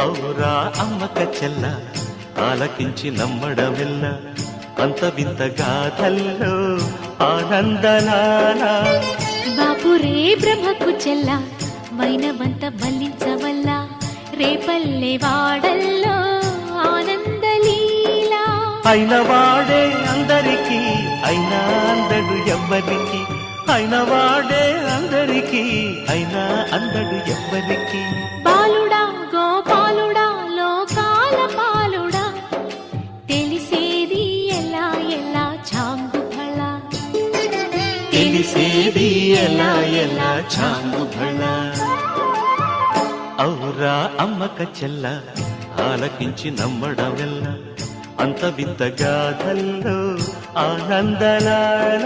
ఔరా అమ్మక చెల్ల ఆలకించి నమ్మడమెల్ల అంత వింత గాథల్లో ఆనందలాల బాపురే బ్రహ్మకు చెల్ల వైనవంత వల్లించవల్ల రేపల్లె వాడల్లో ఆనందలీల అయిన వాడే అందరికీ అయినా అందడు ఎవ్వరికి అయిన వాడే అందరికీ అయినా అందడు ఎవ్వరికి బాలుడా గోపాలుడా లోకాల పాలుడా తెలిసేది ఎలా ఎలా చాంగుఫళ తెలిసేది ఎలా ఎలా చాంగుఫళ ఔరా అమ్మక చెల్ల ఆలకించి నమ్మడమెల్ల అంత వింత గాథల్లో ఆనందలాల